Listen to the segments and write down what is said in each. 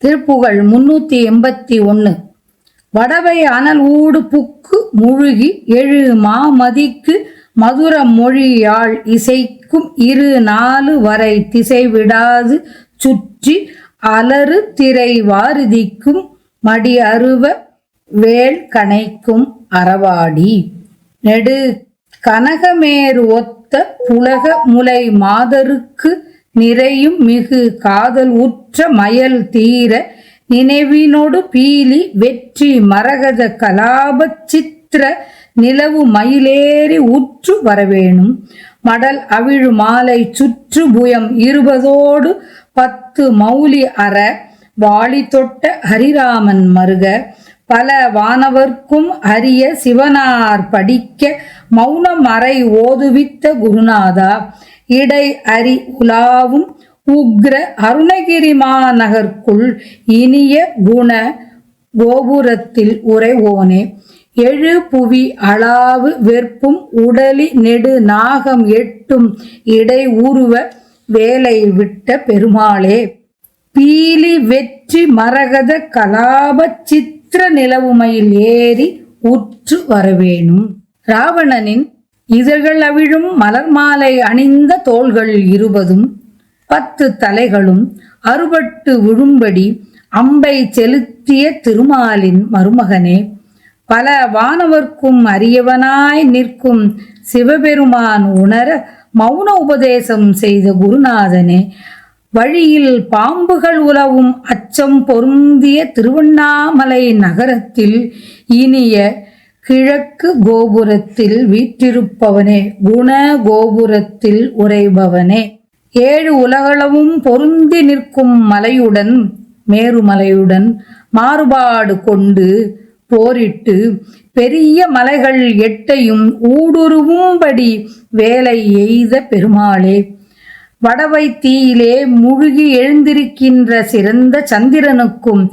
திருப்புகழ் 381. வடவை அனல் ஊடு புக்கு முழுகி எழு மாமதிக்கு மதுர மொழியாள் இசைக்கும் இரு நாலு வரை திசை விடாது சுற்றி அலறு திரை வாரிதிக்கும் மடி அருவ வேள் கணைக்கும் அறவாடி நெடு கனகமேறு ஒத்த புலக முலை மாதருக்கு நிறையும் மிகு காதல் உற்ற மயல் தீர நினைவினோடு பீலி வெற்றி மரகத கலாப சித்திர நிலவு மயிலேறி உற்று வரவேணும் மடல் அவிழு மாலை சுற்று புயம் 20 10 மௌலி அற வாளி தொட்ட ஹரிராமன் மருக பல வானவர்க்கும் அரிய சிவனார் படிக்க மௌனம் அறை ஓதுவித்த குருநாதா இடை அரி உலாவும் உக்ர அருணகிரி மாநகர்க்குள் இனிய குண கோபுரத்தில் உறைவோனே எழு புவி அளாவு வெற்பும் உடலி நெடு நாகம் எட்டும் இடை உருவ வேலை விட்ட பெருமாளே பீலி வெற்றி மரகத கலாப சித்திர நிலவுமையில் ஏறி உற்று வரவேணும். ராவணனின் இதழ்கள் அவிழும் மலர் மாலை அணிந்த தோள்கள் 20 10 தலைகளும் அறுபட்டு விழும்படி அம்பை செலுத்திய திருமாலின் மருமகனே பல வானவர்க்கும் அரியவனாய் நிற்கும் சிவபெருமான் உணர மௌன உபதேசம் செய்த குருநாதனே வழியில் பாம்புகள் உலவும் அச்சம் பொருந்திய திருவண்ணாமலை நகரத்தில் இனிய கிழக்கு கோபுரத்தில் வீற்றிருப்பவனே குண கோபுரத்தில் உறைபவனே 7 உலகளவும் பொருந்தி நிற்கும் மலையுடன் மேருமலையுடன் மாறுபாடு கொண்டு போரிட்டு பெரிய மலைகள் 8ஐயும் ஊடுருவும்படி வேலை எய்த பெருமாளே வடவை தீயிலே முழுகி எழுந்திருக்கின்ற சிறந்த சந்திரனுக்கும்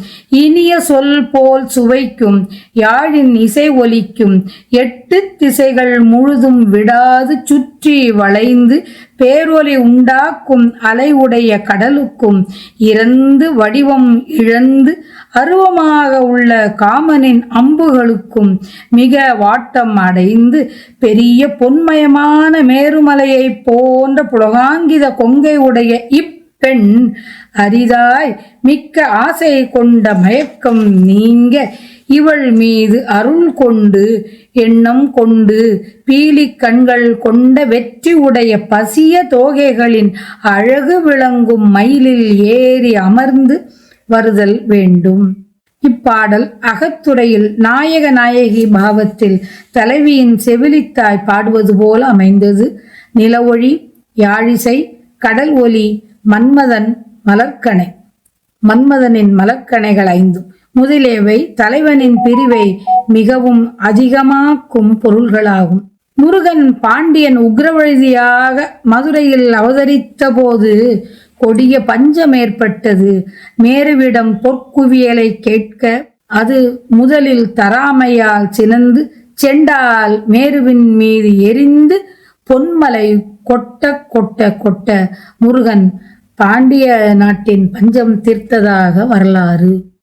இனிய சொல் போல் சுவைக்கும் யாழின் இசை ஒலிக்கும் 8 திசைகள் முழுதும் விடாது சுற்றி வளைந்து பேரொலி உண்டாக்கும் அலை உடைய கடலுக்கும் இறந்து வடிவம் இழந்து அருவமாக உள்ள காமனின் அம்புகளுக்கும் மிக வாட்டம் அடைந்து பெரிய பொன்மயமான மேருமலையை போன்ற புலகாங்கித கொங்கை உடைய இப்பெண் அரிதாய் மிக்க ஆசை கொண்ட மயக்கம் நீங்க இவள் மீது அருள் கொண்டு எண்ணம் கொண்டு பீலி கண்கள் கொண்ட வெற்றி உடைய பசிய தோகைகளின் அழகு விளங்கும் மயிலில் ஏறி அமர்ந்து வருதல் வேண்டும். இப்பாடல் அகத்துறையில் நாயக நாயகி பாவத்தில் தலைவியின் செவிலித்தாய் பாடுவது போல அமைந்தது. நிலவொளி யாழிசை கடல் ஒலி மன்மதன் மலர்கணை மன்மதனின் மலர்கணைகள் 5 முதலியவை தலைவனின் பிரிவை மிகவும் அதிகமாக்கும் பொருள்களாகும். முருகன் பாண்டியன் உக்ரவழுதியாக மதுரையில் அவதரித்த போது கொடிய பஞ்சம் ஏற்பட்டது. மேருவிடம் பொற்குவியலை கேட்க அது முதலில் தராமையால் சினந்து செண்டால் மேருவின் மீது எரிந்து பொன்மலை கொட்ட கொட்ட கொட்ட முருகன் பாண்டிய நாட்டின் பஞ்சம் தீர்த்ததாக வரலாறு.